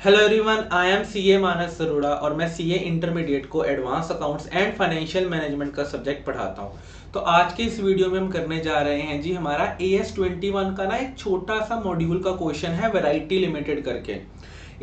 Hello everyone, I am CA Manas Saroda और मैं CA intermediate को advance accounts and financial management का सब्जेक्ट पढ़ाता हूँ। तो आज के इस वीडियो में हम करने जा रहे हैं जी हमारा AS21 का ना एक छोटा सा मॉड्यूल का क्वेश्चन है वैरायटी लिमिटेड करके।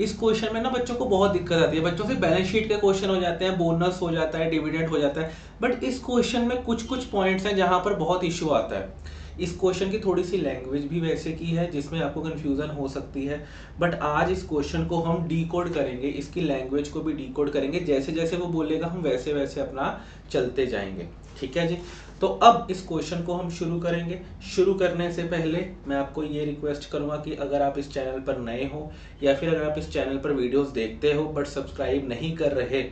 इस क्वेश्चन में ना बच्चों को बहुत दिक्कत आती है, बच्चों से बैलेंस शीट के क्वेश्चन हो जाते हैं, बोनस हो जाता है, डिविडेंड हो जाता है, बट इस क्वेश्चन में कुछ कुछ पॉइंट्स हैं जहां पर बहुत इश्यू आता है। इस क्वेश्चन की थोड़ी सी लैंग्वेज भी वैसे की है जिसमें आपको कंफ्यूजन हो सकती है, बट आज इस क्वेश्चन को हम डीकोड करेंगे, इसकी लैंग्वेज को भी डीकोड करेंगे, जैसे जैसे वो बोलेगा हम वैसे वैसे अपना चलते जाएंगे। ठीक है जी। तो अब इस क्वेश्चन को हम शुरू करेंगे। शुरू करने से पहले मैं आपको ये रिक्वेस्ट करूंगा कि अगर आप इस चैनल पर नए हो या फिर अगर आप इस चैनल पर वीडियोस देखते हो बट सब्सक्राइब नहीं कर रहे,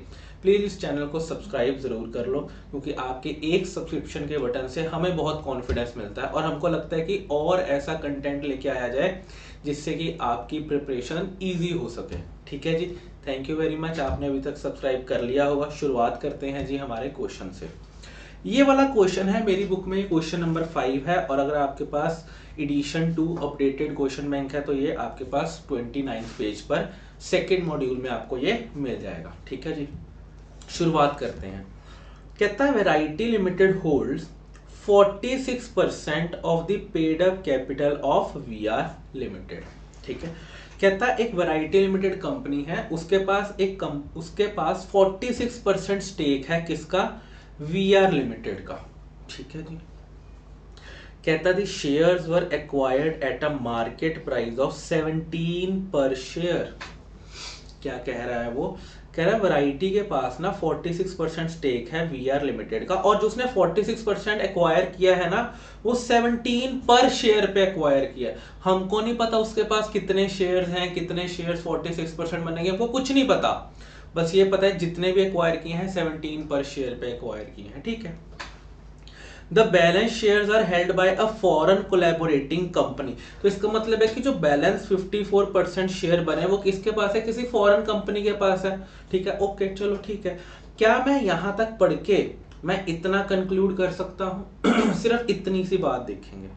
प्लीज़ इस चैनल को सब्सक्राइब ज़रूर कर लो, क्योंकि आपके एक सब्सक्रिप्शन के बटन से हमें बहुत कॉन्फिडेंस मिलता है और हमको लगता है कि और ऐसा कंटेंट लेके आया जाए जिससे कि आपकी प्रिपरेशन ईजी हो सके। ठीक है जी। Thank you very much. आपने अभी तक सब्सक्राइब कर लिया होगा। शुरुआत करते हैं जी हमारे क्वेश्चन से। ये वाला क्वेश्चन है मेरी बुक में, क्वेश्चन नंबर 5 है, और अगर आपके पास एडिशन 2 अपडेटेड क्वेश्चन बैंक है तो ये आपके पास 29 पेज पर सेकेंड मॉड्यूल में आपको ये मिल जाएगा। ठीक है जी। शुरुआत करते हैं। कहता है variety limited holds 46% of the paid up capital of VR limited. ठीक है। कहता है एक वैरायटी लिमिटेड कंपनी है, उसके पास 46% स्टेक है, किसका? VR लिमिटेड का। ठीक है जी। कहता दी shares were acquired at a market price of 17 पर शेयर। क्या कह रहा है वो? कह रहा है वैरायटी के पास ना 46% स्टेक है VR लिमिटेड का, और जो उसने 46% एक्वायर किया है ना वो 17 पर शेयर पे एक्वायर किया। हमको नहीं पता उसके पास कितने शेयर्स हैं, कितने शेयर्स 46% बनेंगे, हमको कुछ नहीं पता। बस ये पता है जितने भी एक्वायर किए हैं 17 पर शेयर पे एक्वायर किए हैं। ठीक है। The balance shares are held by a foreign collaborating company. तो इसका मतलब है कि जो बैलेंस 54% शेयर बने वो किसके पास है? किसी फॉरेन कंपनी के पास है। ठीक है, ओके, चलो ठीक है। क्या मैं यहां तक पढ़ के मैं इतना कंक्लूड कर सकता हूं? सिर्फ इतनी सी बात देखेंगे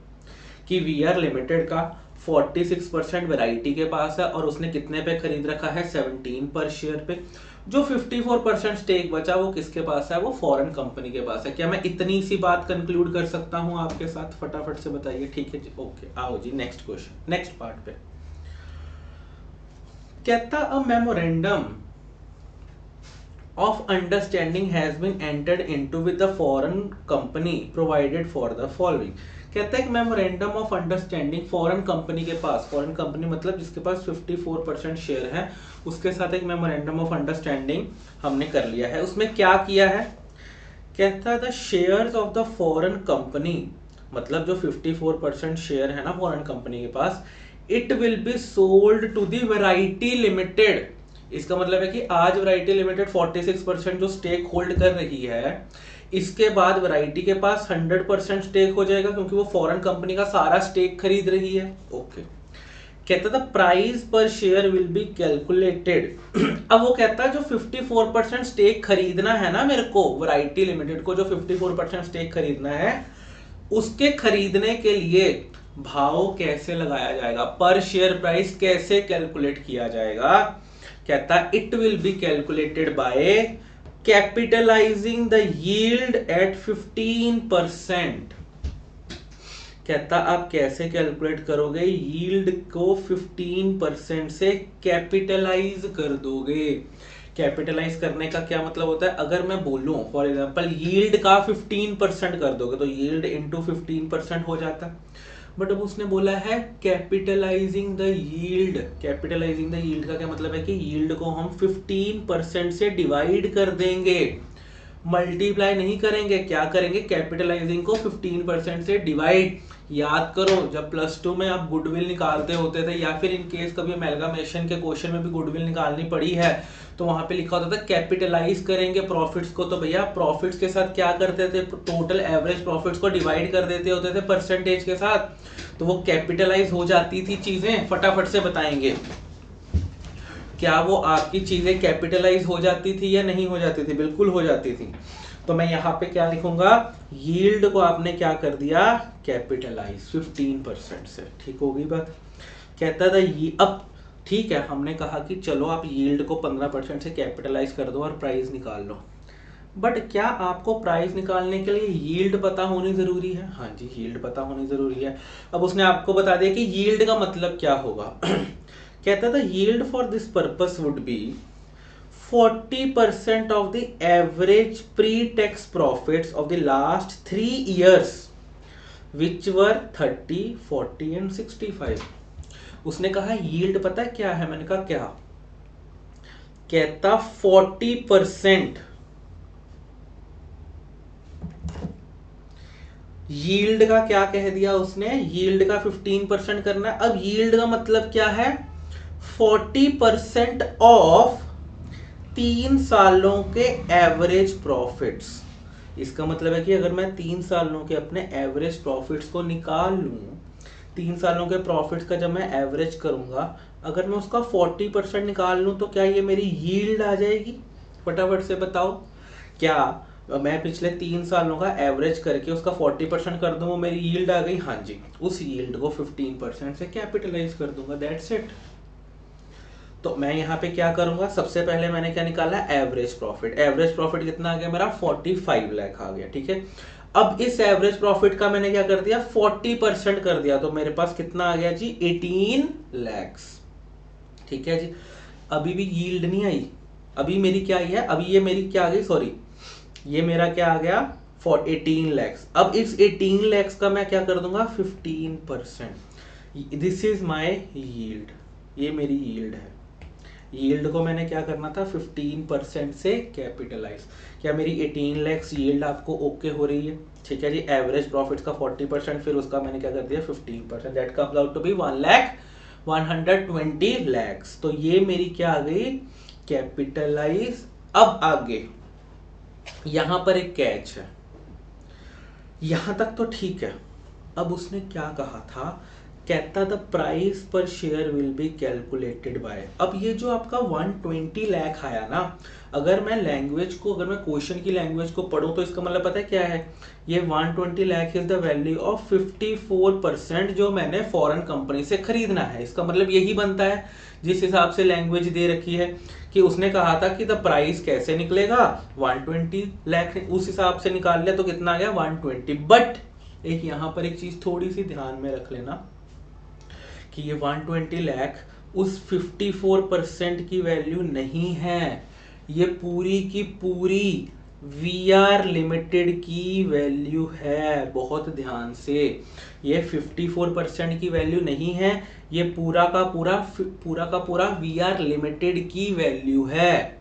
कि VR लिमिटेड का 46% वैरायटी के पास है और उसने कितने पे खरीद रखा है? 17 पर शेयर पे। जो 54% स्टेक बचा वो किसके पास है? वो फॉरेन कंपनी के पास है। क्या मैं इतनी सी बात कंक्लूड कर सकता हूं आपके साथ? फटाफट से बताइए। ठीक है जी, ओके, आओ जी नेक्स्ट क्वेश्चन, नेक्स्ट पार्ट पे। कहता अ memorandum of understanding has been entered into with the foreign company provided for the following। कहता है कि memorandum of understanding foreign company के पास, फॉरेन कंपनी मतलब जिसके पास 54% शेयर है, उसके साथ एक मेमोरेंडम ऑफ अंडरस्टैंडिंग हमने कर लिया है। उसमें क्या किया है? कहता है the shares of the foreign company, मतलब जो 54% शेयर है ना फॉरेन कंपनी के पास, it will be sold to the variety limited. इसका मतलब है कि आज वैरायटी लिमिटेड 46% जो स्टेक होल्ड कर रही है, इसके बाद वैरायटी के पास 100% स्टेक हो जाएगा, क्योंकि वो फॉरेन कंपनी का सारा स्टेक खरीद रही है। ओके। कहता था प्राइस पर शेयर विल बी कैलकुलेटेड। अब वो कहता है जो 54% स्टेक खरीदना है ना मेरे को, वैरायटी लिमिटेड को जो 54% स्टेक खरीदना है, उसके खरीदने के लिए भाव कैसे लगाया जाएगा, पर शेयर प्राइस कैसे कैलकुलेट किया जाएगा? कहता है it will be calculated by capitalizing the yield at 15%। कहता आप कैसे कैलकुलेट करोगे? यील्ड को 15% से कैपिटलाइज कर दोगे। कैपिटलाइज करने का क्या मतलब होता है? अगर मैं बोलूं फॉर एग्जांपल यील्ड का 15% कर दोगे तो यील्ड इंटू 15% हो जाता है, बट अब उसने बोला है capitalising the yield. Capitalising the yield का क्या मतलब है कि यील्ड को हम 15% से डिवाइड कर देंगे, मल्टीप्लाई नहीं करेंगे। क्या करेंगे? कैपिटलाइजिंग को 15% से डिवाइड। याद करो जब प्लस 2 में आप गुडविल निकालते होते थे, या फिर इन केस कभी अमेलगामेशन के क्वेश्चन में भी गुडविल निकालनी पड़ी है, तो वहां पे लिखा होता था कैपिटलाइज करेंगे प्रॉफिट्स को। तो भैया प्रॉफिट्स के साथ क्या करते थे? टोटल एवरेज प्रॉफिट्स को डिवाइड कर देते होते थे परसेंटेज के साथ, तो वो कैपिटलाइज हो जाती थी चीजें। फटाफट से बताएंगे, क्या वो आपकी चीजें कैपिटलाइज हो जाती थी या नहीं हो जाती थी? बिल्कुल हो जाती थी। तो मैं यहाँ पे क्या लिखूंगा? यील्ड को आपने क्या कर दिया? कैपिटलाइज 15% से। ठीक होगी बात? कहता था ये अब ठीक है, हमने कहा कि चलो आप यील्ड को 15% से कैपिटलाइज कर दो और प्राइस निकाल लो, बट क्या आपको प्राइस निकालने के लिए यील्ड पता होनी जरूरी है? हाँ जी, यील्ड पता होनी जरूरी है। अब उसने आपको बता दिया कि यील्ड का मतलब क्या होगा। कहता था yield for this purpose would be 40% of the average pre-tax profits of the last 3 years which were 30, 40 and 65। उसने कहा यील्ड पता है क्या है? मैंने कहा क्या? कहता 40%। यील्ड का क्या कह दिया उसने? यील्ड का 15% करना है। अब यील्ड का मतलब क्या है? 40% ऑफ 3 सालों के एवरेज प्रॉफिट्स। इसका मतलब है कि अगर मैं 3 सालों के अपने एवरेज प्रॉफिट्स को निकाल लूं, 3 सालों के प्रॉफिट्स का जब मैं एवरेज करूंगा, अगर मैं उसका 40% निकाल लूं तो क्या ये मेरी यील्ड आ जाएगी? फटाफट से बताओ, क्या मैं पिछले 3 सालों का एवरेज करके उसका 40% कर दूं, वो मेरी यील्ड आ गई? हाँ जी, उस यील्ड को 15% से कैपिटलाइज कर दूंगा, दैट्स इट। तो मैं यहाँ पे क्या करूंगा? सबसे पहले मैंने क्या निकाला? Average profit. एवरेज प्रॉफिट कितना आ गया मेरा? 45 लाख आ गया, ठीक है। अब इस एवरेज प्रॉफिट का मैंने क्या कर दिया? 40% कर दिया, तो मेरे पास कितना आ गया जी? 18 लैक्स, ठीक है जी। अभी भी यील्ड नहीं आई, अभी मेरी क्या आई है? अभी ये मेरी क्या आ गई? सॉरी, ये मेरा क्या आ गया? फॉर 18 लैक्स। अब इस 18 लैक्स का मैं क्या कर दूंगा? 15%। दिस इज माई यील्ड, ये मेरी यील्ड है। यील्ड को मैंने क्या करना था? 15% से कैपिटलाइज। क्या मेरी 18 लैक्स यील्ड आपको ओके हो रही है? ठीक है जी। एवरेज प्रॉफिट्स का 40%, फिर उसका मैंने क्या कर दिया? 15%, that comes out to be 1,120 lakhs. तो ये मेरी क्या आ गई? कैपिटलाइज। अब आगे यहां पर एक कैच है, यहां तक तो ठीक है। अब उसने क्या कहा था? कहता द प्राइस पर share will be calculated bye. अब ये जो आपका 120 लाख आया ना, अगर मैं लैंग्वेज को, अगर मैं क्वेश्चन की लैंग्वेज को पढ़ूं तो इसका मतलब पता है क्या है? ये 120 lakh is the value of 54% जो मैंने फॉरेन कंपनी से खरीदना है। इसका मतलब यही बनता है, जिस हिसाब से लैंग्वेज दे रखी है कि उसने कहा था कि द प्राइस कैसे निकलेगा? 120 लाख, उस हिसाब से निकाल लिया तो कितना आ गया? 120। बट एक यहां पर एक चीज थोड़ी सी ध्यान में रख लेना कि ये 120 लाख उस 54% की वैल्यू नहीं है, ये पूरी की पूरी VR लिमिटेड की वैल्यू है। बहुत ध्यान से, ये 54% की वैल्यू नहीं है, ये पूरा का पूरा VR लिमिटेड की वैल्यू है।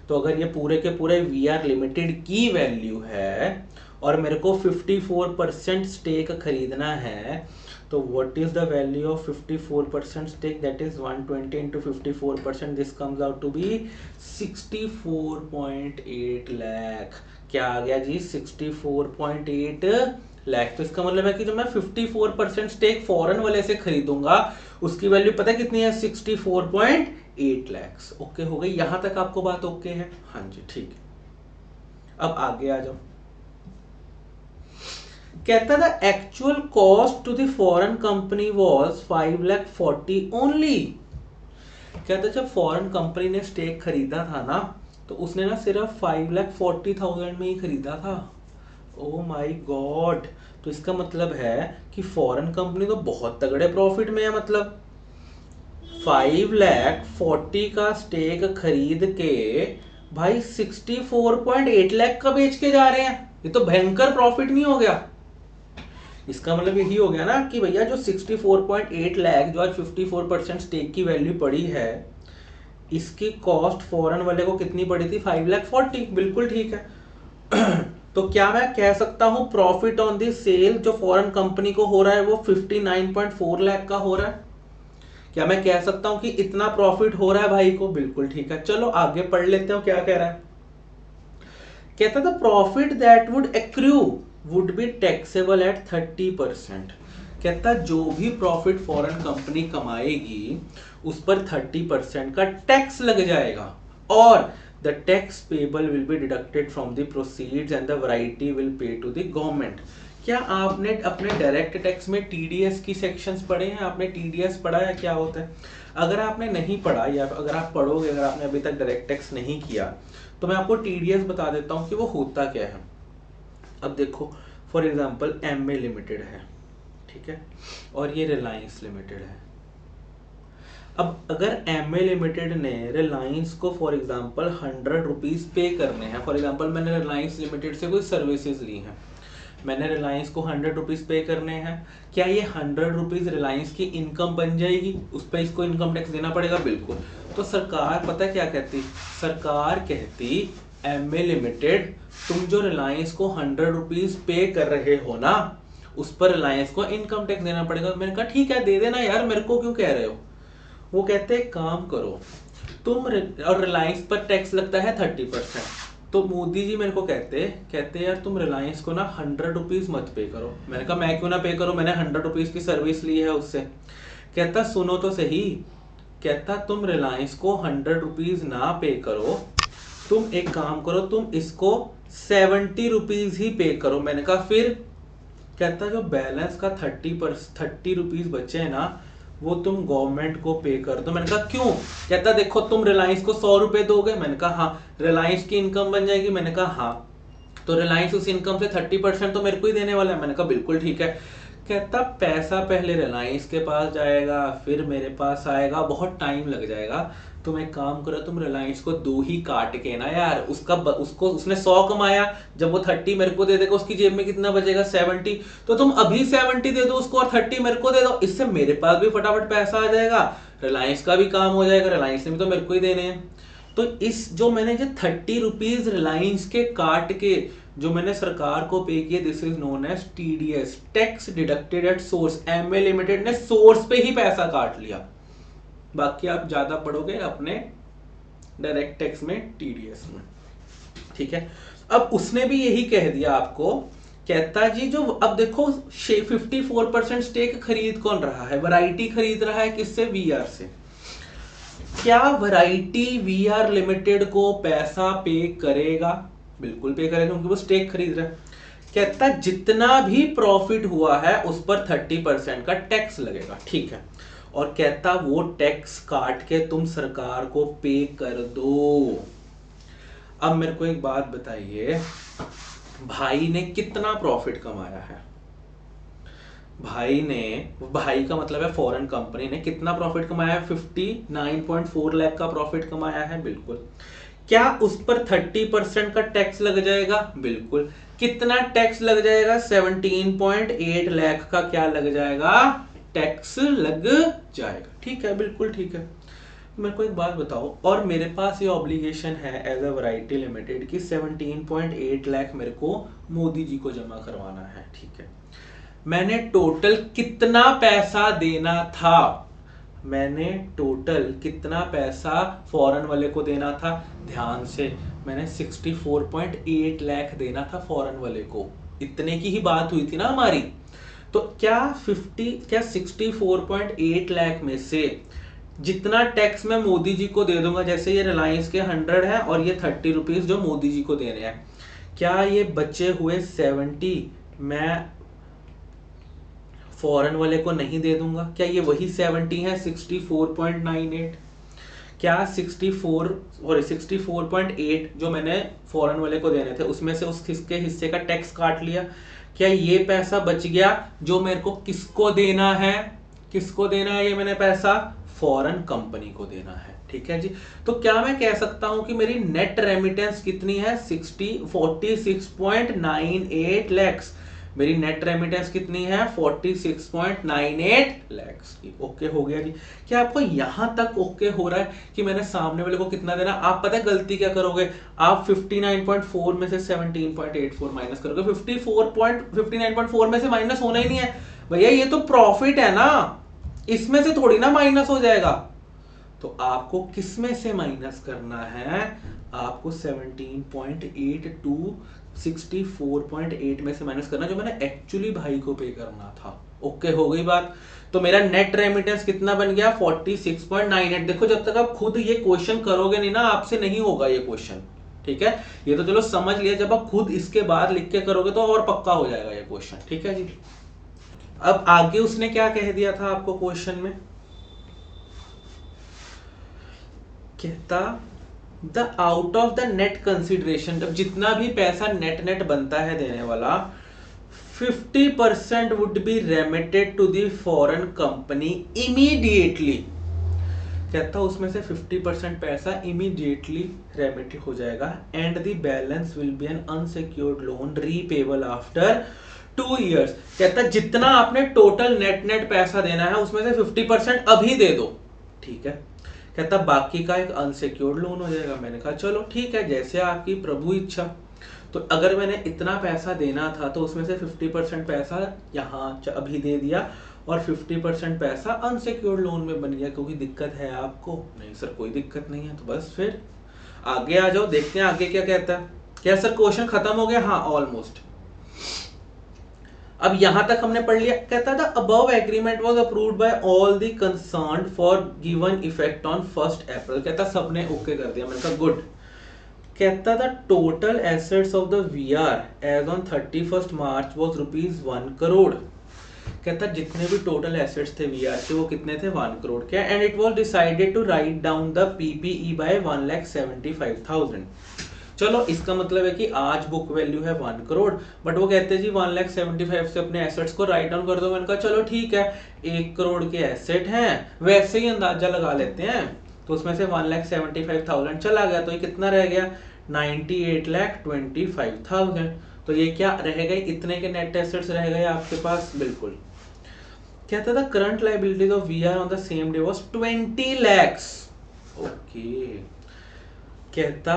तो अगर ये पूरे के पूरे VR लिमिटेड की वैल्यू है और मेरे को 54% स्टेक खरीदना है, तो what is the value of 54% stake? That is 120 into 54%, this comes out to be 64.8 lakh। क्या आ गया जी? 64.8 लाख। तो इसका मतलब है कि जो मैं 54% स्टेक फॉरेन वाले से खरीदूंगा, उसकी वैल्यू पता है कितनी है? 64.8 लैक्स। ओके हो गई? यहां तक आपको बात ओके है? हाँ जी, ठीक है। अब आगे आ जाओ। कहता था actual cost to the foreign company was 5,40,000 only. कहता जब फॉरेन कंपनी ने स्टेक खरीदा था ना, तो उसने ना सिर्फ 5,40,000 में ही खरीदा था। Oh my God! तो इसका मतलब है कि फॉरेन कंपनी तो बहुत तगड़े प्रॉफिट में है। मतलब 5,40,000 का स्टेक खरीद के भाई 64.8 लाख का बेच के जा रहे हैं। ये तो भयंकर प्रॉफिट नहीं हो गया? इसका मतलब यही हो गया ना कि भैया जो 64.8 लाख जो आज 54% स्टेक की वैल्यू पड़ी है, इसकी कॉस्ट फॉरेन वाले को कितनी पड़ी थी? 5,40,000। बिल्कुल ठीक है। तो क्या मैं कह सकता हूं प्रॉफिट ऑन दी सेल जो फॉरेन कंपनी को हो रहा है वो 59.4 लाख का हो रहा है? क्या मैं कह सकता हूं कि इतना प्रॉफिट हो रहा है भाई को? बिल्कुल ठीक है। चलो आगे पढ़ लेते हो क्या कह रहा है। कहता था profit that would accrue would be taxable at 30%। कहता जो भी प्रॉफिट फॉरेन कंपनी कमाएगी उस पर 30% का टैक्स लग जाएगा, और the tax payable will be deducted from the proceeds and the variety will pay to the government. क्या आपने अपने डायरेक्ट टैक्स में TDS की सेक्शंस पढ़े हैं? आपने TDS पढ़ा है क्या होता है? अगर आपने नहीं पढ़ा या अगर आप पढ़ोगे, अगर आपने अभी तक डायरेक्ट टैक्स नहीं किया, तो मैं आपको टीडीएस बता देता हूँ कि वो होता क्या है। अब देखो फॉर एग्जांपल एमए लिमिटेड है, ठीक है, और ये रिलायंस लिमिटेड है। अब अगर एमए लिमिटेड ने रिलायंस को फॉर एग्जांपल 100 रुपीज़ पे करने हैं, फॉर एग्जांपल मैंने रिलायंस लिमिटेड से कोई सर्विसेज ली हैं, मैंने रिलायंस को 100 रुपीज़ पे करने हैं, क्या ये 100 रुपीज़ रिलायंस की इनकम बन जाएगी? उस पर इसको इनकम टैक्स देना पड़ेगा? बिल्कुल। तो सरकार पता क्या कहती, सरकार कहती एमए लिमिटेड तुम जो रिलायंस को 100 रुपीज़ पे कर रहे हो ना, उस पर रिलायंस को इनकम टैक्स देना पड़ेगा। मैंने कहा ठीक है दे देना यार, मेरे को क्यों कह रहे हो। वो कहते हैं काम करो तुम, और रिलायंस पर टैक्स लगता है 30%। तो मोदी जी मेरे को कहते यार तुम रिलायंस को ना 100 रुपीज़ मत पे करो। मैंने कहा मैं क्यों ना पे करूं, मैंने 100 रुपीज़ की सर्विस ली है उससे। कहता सुनो तो सही, कहता तुम रिलायंस को 100 रुपीज़ ना पे करो, तुम एक काम करो, तुम इसको 70 रुपीज़ ही पे करो। मैंने कहा फिर? कहता जो बैलेंस का 30 रुपीज़ बचे है ना, वो तुम गवर्नमेंट को पे कर दो। मैंने कहा क्यों? कहता देखो तुम रिलायंस को 100 रुपए दोगे। मैंने कहा हाँ। रिलायंस की इनकम बन जाएगी। मैंने कहा हाँ। तो रिलायंस उस इनकम से 30% तो मेरे को ही देने वाला है। मैंने कहा बिल्कुल ठीक है। कहता पैसा पहले रिलायंस के पास जाएगा, फिर मेरे पास आएगा, बहुत टाइम लग जाएगा। तुम एक काम करो, तुम रिलायंस को 2 ही काट के ना यार, उसको उसने 100 कमाया, जब वो 30 मेरे को दे देगा, उसकी जेब में कितना बचेगा? 70। तो तुम अभी 70 दे दो उसको और 30 मेरे को दे दो, इससे मेरे पास भी फटाफट पैसा आ जाएगा, रिलायंस का भी काम हो जाएगा, रिलायंस ने भी तो मेरे को ही देने हैं। तो इस जो मैंने जो 30 रुपीज रिलायंस के काट के जो मैंने सरकार को पे किए, this is known as TDS, tax deducted at source. MA limited ने सोर्स पे ही पैसा काट लिया। बाकी आप ज्यादा पढ़ोगे अपने डायरेक्ट टैक्स में, टीडीएस में, ठीक है। अब उसने भी यही कह दिया आपको, कहता जी जो अब देखो 54% स्टेक खरीद कौन रहा है? वैरायटी खरीद रहा है किससे? वीआर से। क्या वैरायटी वीआर लिमिटेड को पैसा पे करेगा? बिल्कुल पे करेगा, क्योंकि वो स्टेक खरीद रहा है। कहता जितना भी प्रॉफिट हुआ है उस पर 30% का टैक्स लगेगा, ठीक है। और कहता वो टैक्स काट के तुम सरकार को पे कर दो। अब मेरे को एक बात बताइए, भाई ने कितना प्रॉफिट कमाया है? भाई का मतलब है फॉरेन कंपनी ने कितना प्रॉफिट कमाया है? 59.4 लाख का प्रॉफिट कमाया है। बिल्कुल। क्या उस पर 30% का टैक्स लग जाएगा? बिल्कुल। कितना टैक्स लग जाएगा? 17.8 लाख का क्या लग जाएगा? टैक्स लग जाएगा, ठीक है, बिल्कुल ठीक है। मेरे को एक बात बताओ, और मेरे पास ये ऑब्लिगेशन है एज अ वैरायटी लिमिटेड की 17.8 लाख मेरे को मोदी जी को जमा करवाना है, ठीक है। मैंने टोटल कितना पैसा देना था? मैंने टोटल कितना पैसा फॉरेन वाले को देना था? ध्यान से, मैंने 64.8 लाख देना था फॉरेन वाले को। इतने की ही बात हुई थी ना हमारी। तो क्या 64.8 लाख में से जितना टैक्स मैं मोदी जी को दे दूंगा, जैसे ये रिलायंस के 100 है और ये 30 रुपीज जो मोदी जी को देने हैं, क्या ये बचे हुए 70 मैं फॉरेन वाले को नहीं दे दूंगा? क्या ये वही 70 है 64.98? क्या 64.8 जो मैंने फॉरेन वाले को देने थे उसमें से उसके हिस्से का टैक्स काट लिया? क्या ये पैसा बच गया जो मेरे को किसको देना है? किसको देना है ये मैंने पैसा? फॉरेन कंपनी को देना है, ठीक है जी। तो क्या मैं कह सकता हूं कि मेरी नेट रेमिटेंस कितनी है? 46.98 लैक्स। मेरी नेट रेमिटेंस कितनी है? 46.98 लैक्स की। ओके हो गया जी। क्या आपको यहां तक ओके हो रहा है कि मैंने सामने वाले को कितना देना? आप पता है गलती क्या करोगे? आप 59.4 में से 17.84 माइनस करोगे। 59.4 में से माइनस होना ही नहीं है भैया, ये तो प्रॉफिट है ना, इसमें से थोड़ी ना माइनस हो जाएगा। तो आपको किस में से माइनस करना है? आपको 17.8 टू 64.8 में से माइनस करना, जो मैंने एक्चुअली भाई को पे करना था। ओके हो गई बात। तो मेरा नेट रेमिटेंस कितना बन गया? 46.98। देखो जब तक आप खुद ये क्वेश्चन करोगे नहीं ना, आपसे नहीं होगा ये क्वेश्चन, ठीक है। ये तो चलो समझ लिया, जब आप खुद इसके बाद लिख के करोगे तो और पक्का हो जाएगा ये क्वेश्चन, ठीक है जी। अब आगे उसने क्या कह दिया था आपको क्वेश्चन में? कहता the out of the net consideration, जब जितना भी पैसा नेट नेट बनता है देने वाला, 50% would be remitted to the foreign company immediately. कहता उसमें से 50% पैसा इमीडिएटली रेमिट हो जाएगा and the balance will be an unsecured loan repayable after 2 years। कहता जितना आपने टोटल नेट नेट पैसा देना है उसमें से 50% अभी दे दो, ठीक है। कहता बाकी का एक अनसिक्योर्ड लोन हो जाएगा। मैंने कहा चलो ठीक है, जैसे आपकी प्रभु इच्छा। तो अगर मैंने इतना पैसा देना था तो उसमें से 50% पैसा यहाँ अभी दे दिया और 50% पैसा अनसिक्योर्ड लोन में बन गया। क्योंकि दिक्कत है आपको? नहीं सर कोई दिक्कत नहीं है। तो बस फिर आगे आ जाओ, देखते हैं आगे क्या कहता है। क्या सर क्वेश्चन खत्म हो गया? हाँ ऑलमोस्ट। अब यहां तक हमने पढ़ लिया। कहता था above agreement was approved by all the concerned for given effect on 1 April। कहता सबने ओके कर दिया। मैंने कहा गुड। कहता था total assets of the VR as on 31 March was ₹1 crore। कहता जितने भी टोटल एसेट्स थे वीआर के वो कितने थे? 1 crore के। And it was decided to write down the PPE by 1,75,000। चलो इसका मतलब है कि आज बुक वैल्यू है 1 crore, बट वो कहते हैं जी 1,75,000 से अपने एसेट्स को राइट डाउन कर दो। मैंने कहा चलो ठीक है, 1 crore के एसेट हैं, वैसे ही अंदाजा लगा लेते हैं। तो उसमें से 1,75,000 चला गया, तो ये कितना रह गया? 98,25,000। तो ये क्या रह गए? इतने के नेट एसेट्स रह गए आपके पास। बिल्कुल। कहता था current liabilities of VR on the same day was 20 lakhs। Okay. कहता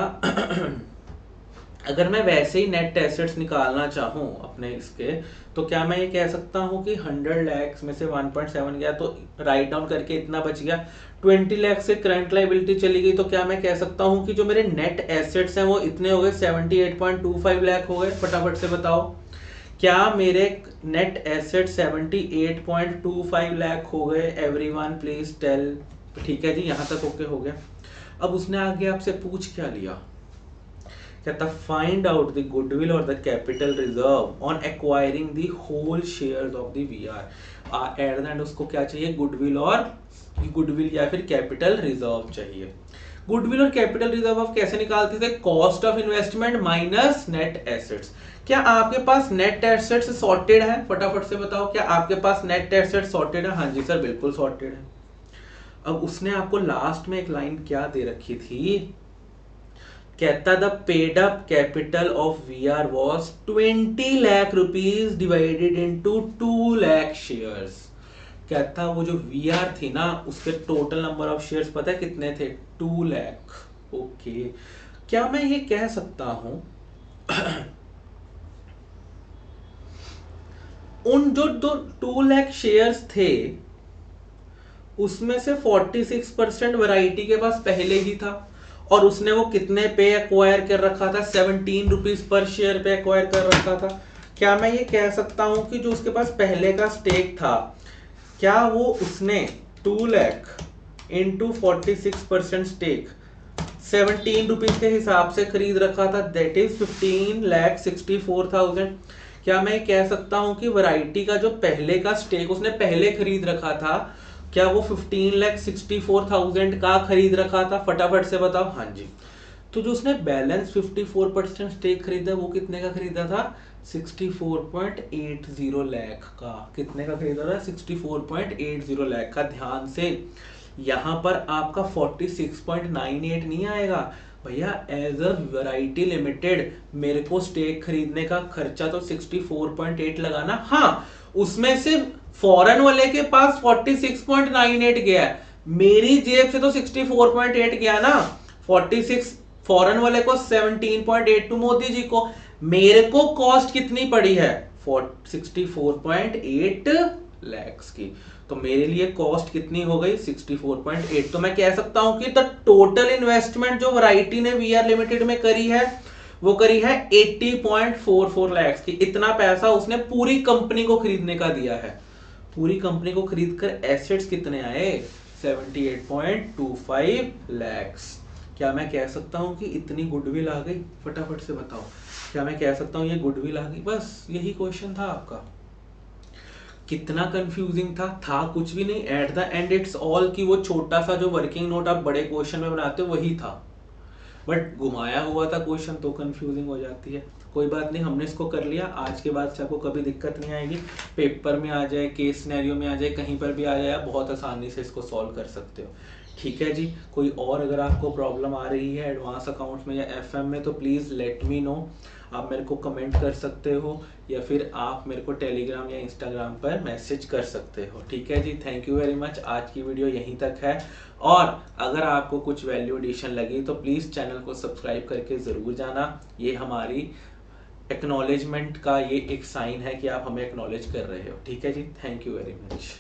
अगर मैं वैसे ही नेट एसेट्स निकालना चाहूं अपने इसके, तो क्या मैं ये कह सकता हूं कि 100 lakhs में से 1.7 गया तो राइट डाउन करके इतना बच गया। 20 लाख से करंट लायबिलिटी चली गई, तो क्या मैं कह सकता हूं कि जो मेरे नेट एसेट्स हैं वो इतने हो गए? 78.25 लाख हो गए। फटाफट से बताओ, क्या मेरे नेट एसेट 78.25 लाख हो गए? Everyone please tell. ठीक है जी, यहां तक ओके हो गया। अब उसने आगे आपसे पूछ क्या लिया? कहता फाइंड आउट द गुडविल और the capital reserve on acquiring the whole shares of the VR. At the end उसको क्या चाहिए? गुडविल या फिर कैपिटल रिजर्व चाहिए। गुडविल और कैपिटल रिजर्व आप कैसे निकालते थे? Cost of investment minus net assets. क्या आपके पास नेट एसेट्स सॉर्टेड है? फटाफट से बताओ, क्या आपके पास नेट एसेट्स सॉर्टेड है? हाँ जी सर बिल्कुल सॉर्टेड है। अब उसने आपको लास्ट में एक लाइन क्या दे रखी थी? कहता the paid up capital of VR was 20 lakh rupees divided into 2 lakh shares. कहता वो जो वीआर थी ना उसके टोटल नंबर ऑफ शेयर्स पता है कितने थे? 2 लाख। ओके। क्या मैं ये कह सकता हूं उन जो 2 लाख शेयर्स थे उसमें से 46% वैरायटी के पास पहले ही था और उसने वो कितने पे एक्वायर कर रखा था? 17 रुपीज पर शेयर पे एक्वायर कर रखा था। क्या मैं ये कह सकता हूं कि जो उसके पास पहले का स्टेक था, क्या वो उसने 2 लाख इंटू 46% स्टेक 17 रुपीज के हिसाब से खरीद रखा था? That is 15,64,000। क्या मैं कह सकता हूं कि वैरायटी का जो पहले का स्टेक उसने पहले खरीद रखा था, क्या वो 15,64,000 का खरीद रखा था? फटाफट से बताओ। हाँ जी। तो जो उसने बैलेंस 54% स्टेक खरीदा वो कितने का खरीदा था? 64.80 लाख का। कितने का खरीदा था? 64.80 लाख का। ध्यान से यहां पर आपका 46.98 नहीं आएगा भैया। एज अ वैरायटी लिमिटेड मेरे को स्टेक खरीदने का खर्चा तो 64.8 लगाना। हाँ, उसमें से फॉरेन वाले के पास 46.98 गया है, मेरी जेब से तो 64.8 गया ना। 46 फॉरेन वाले को 17.82 मोदी जी को, मेरे को कॉस्ट कितनी पड़ी है? 64.8 lakhs की। तो मेरे लिए कॉस्ट कितनी हो गई? 64.8। तो मैं कह सकता हूं कि द टोटल इन्वेस्टमेंट जो वैरायटी ने वीआर लिमिटेड में करी है वो करी है 80.44 lakhs की। इतना पैसा उसने पूरी कंपनी को खरीदने का दिया है। पूरी कंपनी को खरीदकर एसेट्स कितने आए? 78.25 lakhs। क्या मैं कह सकता हूं कि इतनी गुडविल आ गई? फटाफट से बताओ, क्या मैं कह सकता हूं ये गुडविल आ गई? बस यही क्वेश्चन था आपका। कितना कंफ्यूजिंग था कुछ भी नहीं। Eight the and it's all कि वो छोटा सा जो वर्किंग नोट आप बड़े क्वेश्चन में बनाते हो वही था, बट घुमाया हुआ था क्वेश्चन, तो कंफ्यूजिंग हो जाती है। कोई बात नहीं, हमने इसको कर लिया। आज के बाद से आपको कभी दिक्कत नहीं आएगी, पेपर में आ जाए, केस सिनेरियो में आ जाए, कहीं पर भी आ जाए, आप बहुत आसानी से इसको सॉल्व कर सकते हो। ठीक है जी। कोई और अगर आपको प्रॉब्लम आ रही है एडवांस अकाउंट्स में या एफएम में तो प्लीज़ लेट मी नो। आप मेरे को कमेंट कर सकते हो या फिर आप मेरे को टेलीग्राम या इंस्टाग्राम पर मैसेज कर सकते हो। ठीक है जी, थैंक यू वेरी मच। आज की वीडियो यहीं तक है, और अगर आपको कुछ वैल्यू एडिशन लगी तो प्लीज़ चैनल को सब्सक्राइब करके ज़रूर जाना। ये हमारी एक्नॉलेजमेंट का ये एक साइन है कि आप हमें एक्नॉलेज कर रहे हो। ठीक है जी, थैंक यू वेरी मच।